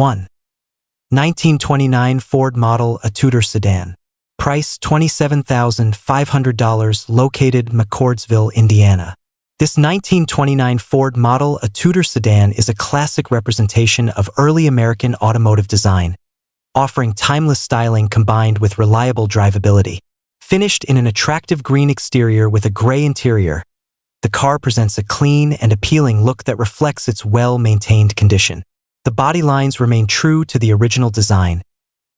1. 1929 Ford Model A Tudor Sedan. Price $27,500, located McCordsville, Indiana. This 1929 Ford Model A Tudor Sedan is a classic representation of early American automotive design, offering timeless styling combined with reliable drivability. Finished in an attractive green exterior with a gray interior, the car presents a clean and appealing look that reflects its well-maintained condition. The body lines remain true to the original design,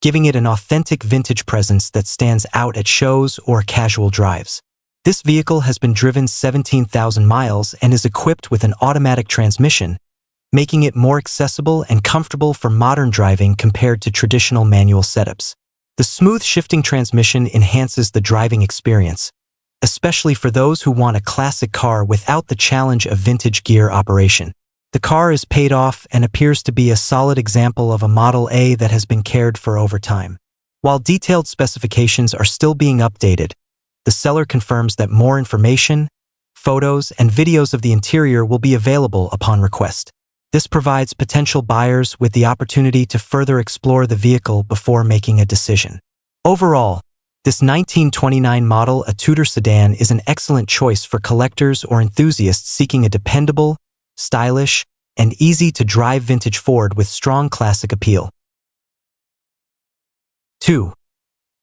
giving it an authentic vintage presence that stands out at shows or casual drives. This vehicle has been driven 17,000 miles and is equipped with an automatic transmission, making it more accessible and comfortable for modern driving compared to traditional manual setups. The smooth shifting transmission enhances the driving experience, especially for those who want a classic car without the challenge of vintage gear operation. The car is paid off and appears to be a solid example of a Model A that has been cared for over time. While detailed specifications are still being updated, the seller confirms that more information, photos, and videos of the interior will be available upon request. This provides potential buyers with the opportunity to further explore the vehicle before making a decision. Overall, this 1929 model A Tudor Sedan is an excellent choice for collectors or enthusiasts seeking a dependable, stylish, and easy-to-drive vintage Ford with strong classic appeal. 2.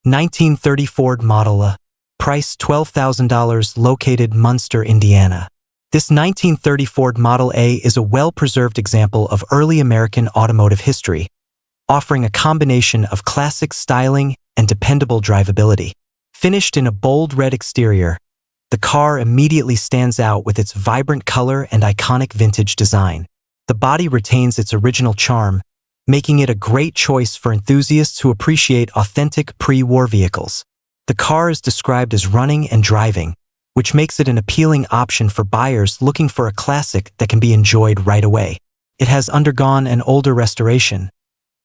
1930 Ford Model A. Price $12,000, located Munster, Indiana. This 1930 Ford Model A is a well-preserved example of early American automotive history, offering a combination of classic styling and dependable drivability. Finished in a bold red exterior, the car immediately stands out with its vibrant color and iconic vintage design. The body retains its original charm, making it a great choice for enthusiasts who appreciate authentic pre-war vehicles. The car is described as running and driving, which makes it an appealing option for buyers looking for a classic that can be enjoyed right away. It has undergone an older restoration,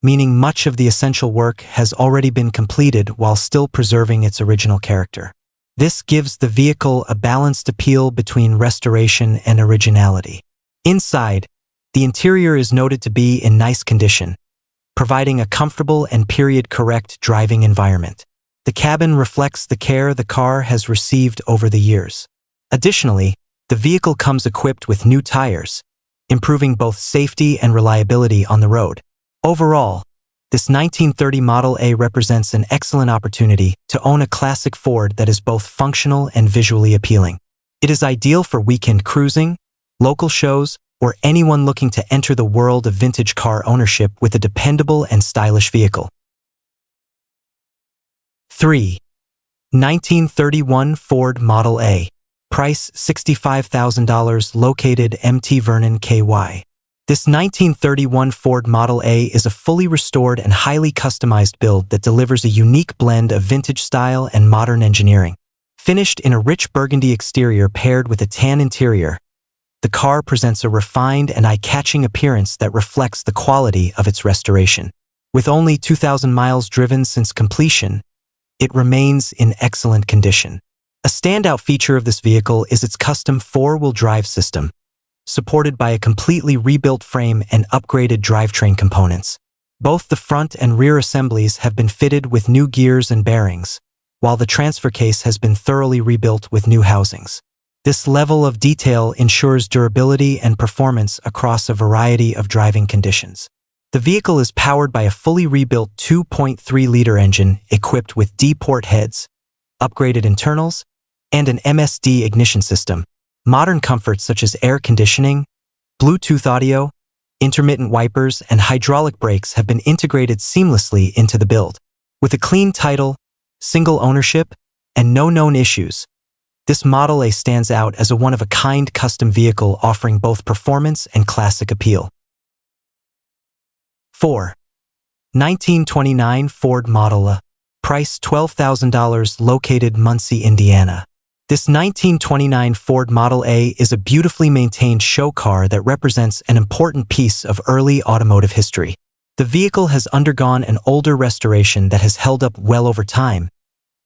meaning much of the essential work has already been completed while still preserving its original character. This gives the vehicle a balanced appeal between restoration and originality. Inside, the interior is noted to be in nice condition, providing a comfortable and period-correct driving environment. The cabin reflects the care the car has received over the years. Additionally, the vehicle comes equipped with new tires, improving both safety and reliability on the road. Overall, this 1930 Model A represents an excellent opportunity to own a classic Ford that is both functional and visually appealing. It is ideal for weekend cruising, local shows, or anyone looking to enter the world of vintage car ownership with a dependable and stylish vehicle. 3. 1931 Ford Model A. Price $65,000, located Mt. Vernon, KY. This 1931 Ford Model A is a fully restored and highly customized build that delivers a unique blend of vintage style and modern engineering. Finished in a rich burgundy exterior paired with a tan interior, the car presents a refined and eye-catching appearance that reflects the quality of its restoration. With only 2,000 miles driven since completion, it remains in excellent condition. A standout feature of this vehicle is its custom four-wheel drive system, supported by a completely rebuilt frame and upgraded drivetrain components. Both the front and rear assemblies have been fitted with new gears and bearings, while the transfer case has been thoroughly rebuilt with new housings. This level of detail ensures durability and performance across a variety of driving conditions. The vehicle is powered by a fully rebuilt 2.3-liter engine equipped with D-port heads, upgraded internals, and an MSD ignition system. Modern comforts such as air conditioning, Bluetooth audio, intermittent wipers, and hydraulic brakes have been integrated seamlessly into the build. With a clean title, single ownership, and no known issues, this Model A stands out as a one-of-a-kind custom vehicle offering both performance and classic appeal. 4. 1929 Ford Model A. Price $12,000, located Muncie, Indiana. This 1929 Ford Model A is a beautifully maintained show car that represents an important piece of early automotive history. The vehicle has undergone an older restoration that has held up well over time,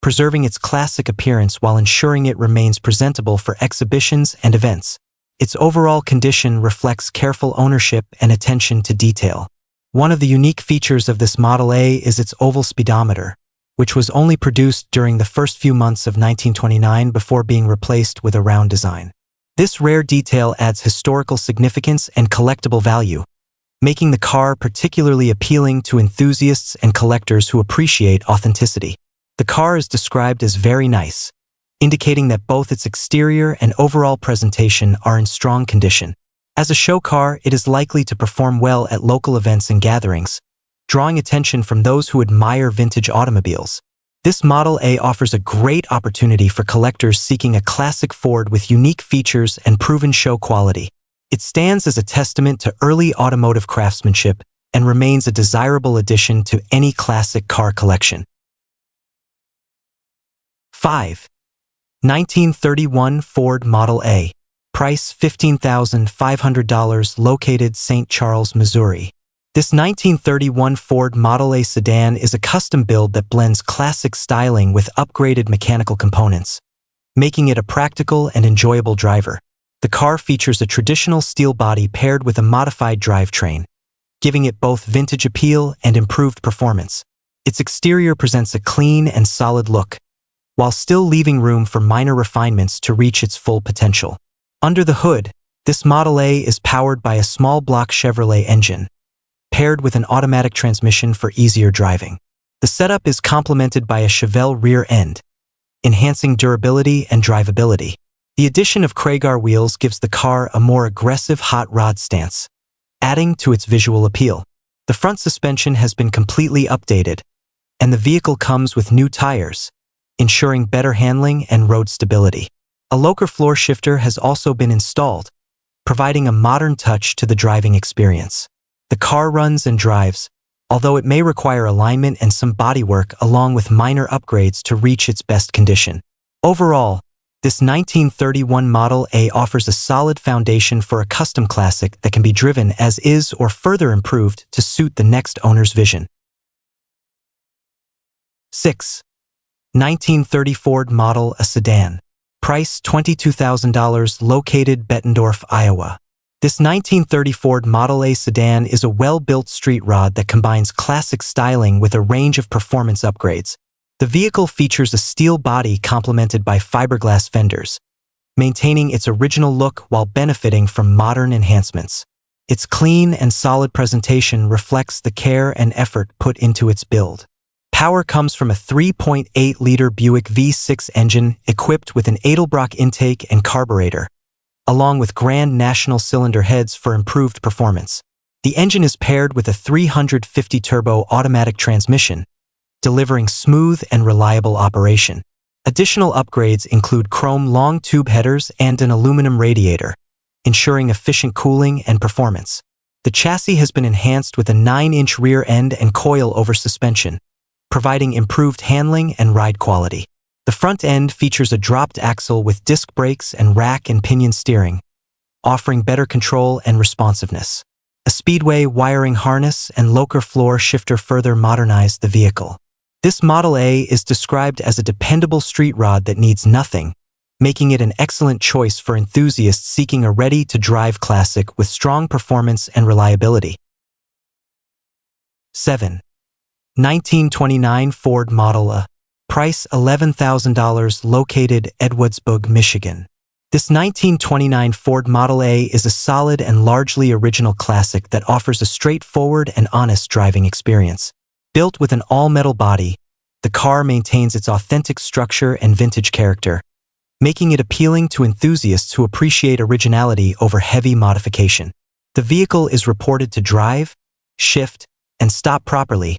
preserving its classic appearance while ensuring it remains presentable for exhibitions and events. Its overall condition reflects careful ownership and attention to detail. One of the unique features of this Model A is its oval speedometer, which was only produced during the first few months of 1929 before being replaced with a round design. This rare detail adds historical significance and collectible value, making the car particularly appealing to enthusiasts and collectors who appreciate authenticity. The car is described as very nice, indicating that both its exterior and overall presentation are in strong condition. As a show car, it is likely to perform well at local events and gatherings, drawing attention from those who admire vintage automobiles. This Model A offers a great opportunity for collectors seeking a classic Ford with unique features and proven show quality. It stands as a testament to early automotive craftsmanship and remains a desirable addition to any classic car collection. 5. 1931 Ford Model A. Price $15,500, located St. Charles, Missouri. This 1931 Ford Model A sedan is a custom build that blends classic styling with upgraded mechanical components, making it a practical and enjoyable driver. The car features a traditional steel body paired with a modified drivetrain, giving it both vintage appeal and improved performance. Its exterior presents a clean and solid look, while still leaving room for minor refinements to reach its full potential. Under the hood, this Model A is powered by a small block Chevrolet engine, paired with an automatic transmission for easier driving. The setup is complemented by a Chevelle rear end, enhancing durability and drivability. The addition of Craggar wheels gives the car a more aggressive hot rod stance, adding to its visual appeal. The front suspension has been completely updated, and the vehicle comes with new tires, ensuring better handling and road stability. A lower floor shifter has also been installed, providing a modern touch to the driving experience. The car runs and drives, although it may require alignment and some bodywork along with minor upgrades to reach its best condition. Overall, this 1931 Model A offers a solid foundation for a custom classic that can be driven as is or further improved to suit the next owner's vision. 6. 1930 Ford Model A sedan. Price $22,000, located Bettendorf, Iowa. This 1930 Ford Model A sedan is a well-built street rod that combines classic styling with a range of performance upgrades. The vehicle features a steel body complemented by fiberglass fenders, maintaining its original look while benefiting from modern enhancements. Its clean and solid presentation reflects the care and effort put into its build. Power comes from a 3.8-liter Buick V6 engine equipped with an Edelbrock intake and carburetor, along with Grand National cylinder heads for improved performance. The engine is paired with a 350 turbo automatic transmission, delivering smooth and reliable operation. Additional upgrades include chrome long tube headers and an aluminum radiator, ensuring efficient cooling and performance. The chassis has been enhanced with a 9-inch rear end and coil-over suspension, providing improved handling and ride quality. The front end features a dropped axle with disc brakes and rack and pinion steering, offering better control and responsiveness. A Speedway wiring harness and lower floor shifter further modernize the vehicle. This Model A is described as a dependable street rod that needs nothing, making it an excellent choice for enthusiasts seeking a ready-to-drive classic with strong performance and reliability. 7. 1929 Ford Model A. Price $11,000, located Edwardsburg, Michigan. This 1929 Ford Model A is a solid and largely original classic that offers a straightforward and honest driving experience. Built with an all-metal body, the car maintains its authentic structure and vintage character, making it appealing to enthusiasts who appreciate originality over heavy modification. The vehicle is reported to drive, shift, and stop properly,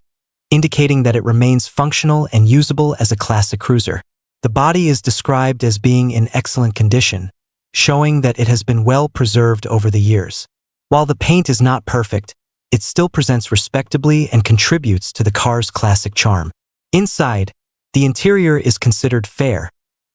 indicating that it remains functional and usable as a classic cruiser. The body is described as being in excellent condition, showing that it has been well preserved over the years. While the paint is not perfect, it still presents respectably and contributes to the car's classic charm. Inside, the interior is considered fair,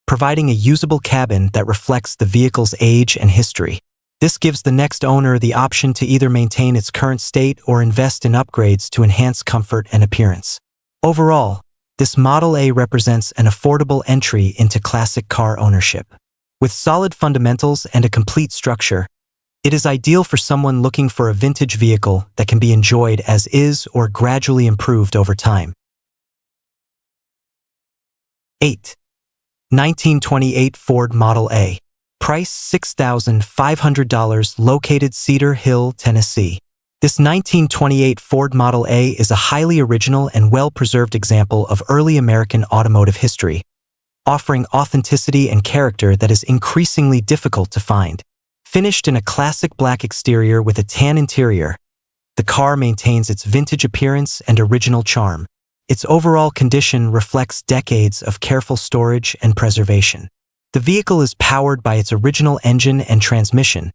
providing a usable cabin that reflects the vehicle's age and history. This gives the next owner the option to either maintain its current state or invest in upgrades to enhance comfort and appearance. Overall, this Model A represents an affordable entry into classic car ownership. With solid fundamentals and a complete structure, It is ideal for someone looking for a vintage vehicle that can be enjoyed as is or gradually improved over time. 8. 1928 Ford Model A. Price $6,500, located Cedar Hill, Tennessee. This 1928 Ford Model A is a highly original and well-preserved example of early American automotive history, offering authenticity and character that is increasingly difficult to find. Finished in a classic black exterior with a tan interior, the car maintains its vintage appearance and original charm. Its overall condition reflects decades of careful storage and preservation. The vehicle is powered by its original engine and transmission,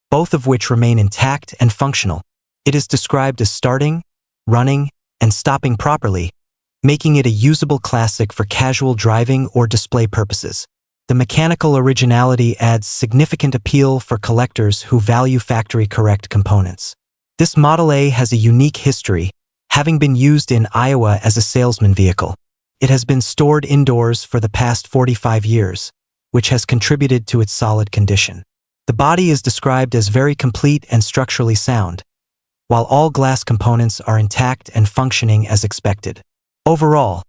both of which remain intact and functional. It is described as starting, running, and stopping properly, making it a usable classic for casual driving or display purposes. The mechanical originality adds significant appeal for collectors who value factory-correct components. This Model A has a unique history, having been used in Iowa as a salesman vehicle. It has been stored indoors for the past 45 years, which has contributed to its solid condition. The body is described as very complete and structurally sound, while all glass components are intact and functioning as expected. Overall,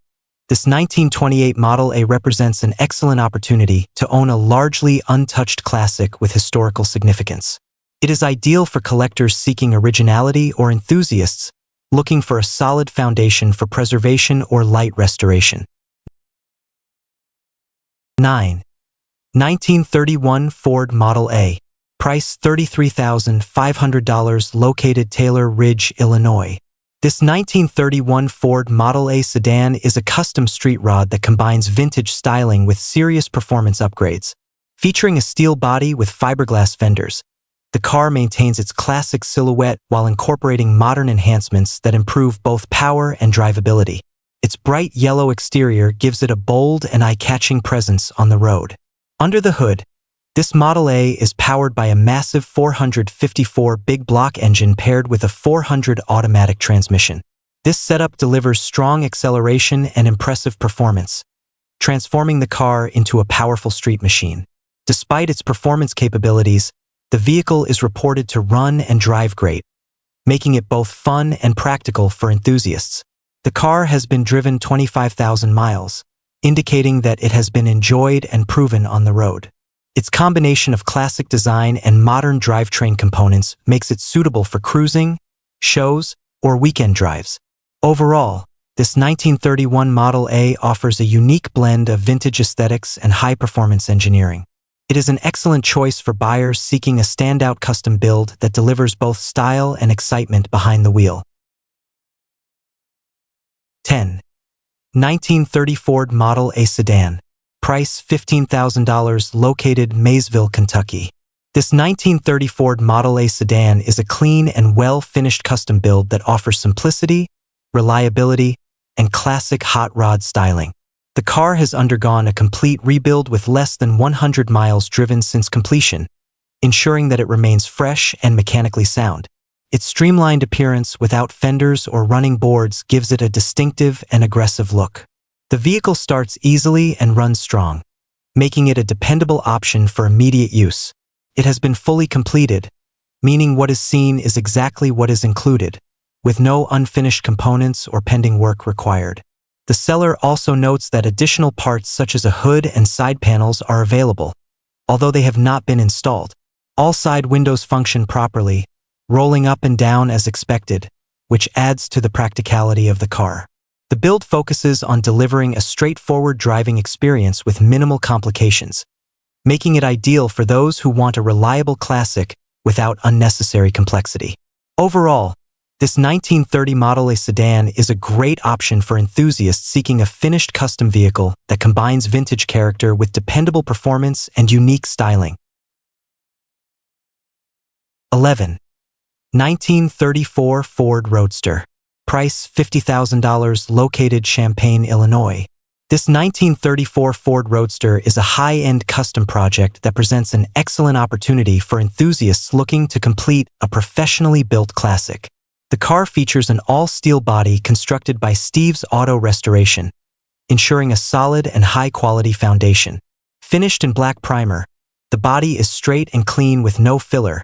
this 1928 Model A represents an excellent opportunity to own a largely untouched classic with historical significance. It is ideal for collectors seeking originality or enthusiasts looking for a solid foundation for preservation or light restoration. 9. 1931 Ford Model A. Price $33,500, located Taylor Ridge, Illinois. This 1931 Ford Model A sedan is a custom street rod that combines vintage styling with serious performance upgrades. Featuring a steel body with fiberglass fenders, the car maintains its classic silhouette while incorporating modern enhancements that improve both power and drivability. Its bright yellow exterior gives it a bold and eye-catching presence on the road. Under the hood, this Model A is powered by a massive 454 big block engine paired with a 400 automatic transmission. This setup delivers strong acceleration and impressive performance, transforming the car into a powerful street machine. Despite its performance capabilities, the vehicle is reported to run and drive great, making it both fun and practical for enthusiasts. The car has been driven 25,000 miles, indicating that it has been enjoyed and proven on the road. Its combination of classic design and modern drivetrain components makes it suitable for cruising, shows, or weekend drives. Overall, this 1931 Model A offers a unique blend of vintage aesthetics and high-performance engineering. It is an excellent choice for buyers seeking a standout custom build that delivers both style and excitement behind the wheel. 10. 1930 Ford Model A sedan. Price $15,000, located Maysville, Kentucky. This 1930 Ford Model A sedan is a clean and well-finished custom build that offers simplicity, reliability, and classic hot rod styling. The car has undergone a complete rebuild with less than 100 miles driven since completion, ensuring that it remains fresh and mechanically sound. Its streamlined appearance without fenders or running boards gives it a distinctive and aggressive look. The vehicle starts easily and runs strong, making it a dependable option for immediate use. It has been fully completed, meaning what is seen is exactly what is included, with no unfinished components or pending work required. The seller also notes that additional parts such as a hood and side panels are available, although they have not been installed. All side windows function properly, rolling up and down as expected, which adds to the practicality of the car. The build focuses on delivering a straightforward driving experience with minimal complications, making it ideal for those who want a reliable classic without unnecessary complexity. Overall, this 1930 Model A sedan is a great option for enthusiasts seeking a finished custom vehicle that combines vintage character with dependable performance and unique styling. 11. 1934 Ford Roadster. Price $50,000, located Champaign, Illinois. This 1934 Ford Roadster is a high-end custom project that presents an excellent opportunity for enthusiasts looking to complete a professionally built classic. The car features an all-steel body constructed by Steve's Auto Restoration, ensuring a solid and high-quality foundation. Finished in black primer, the body is straight and clean with no filler,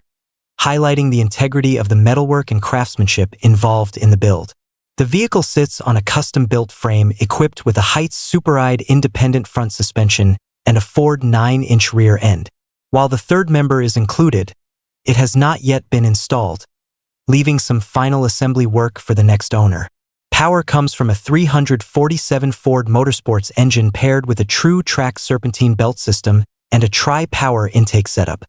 highlighting the integrity of the metalwork and craftsmanship involved in the build. The vehicle sits on a custom-built frame equipped with a Heights SuperRide independent front suspension and a Ford 9-inch rear end. While the third member is included, it has not yet been installed, leaving some final assembly work for the next owner. Power comes from a 347 Ford Motorsports engine paired with a true-track serpentine belt system and a tri-power intake setup,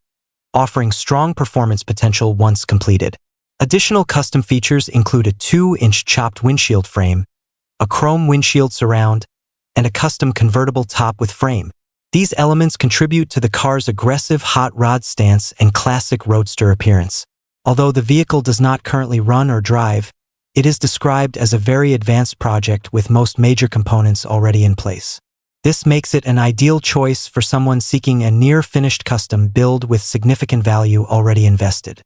offering strong performance potential once completed. Additional custom features include a 2-inch chopped windshield frame, a chrome windshield surround, and a custom convertible top with frame. These elements contribute to the car's aggressive hot rod stance and classic roadster appearance. Although the vehicle does not currently run or drive, it is described as a very advanced project with most major components already in place. This makes it an ideal choice for someone seeking a near-finished custom build with significant value already invested.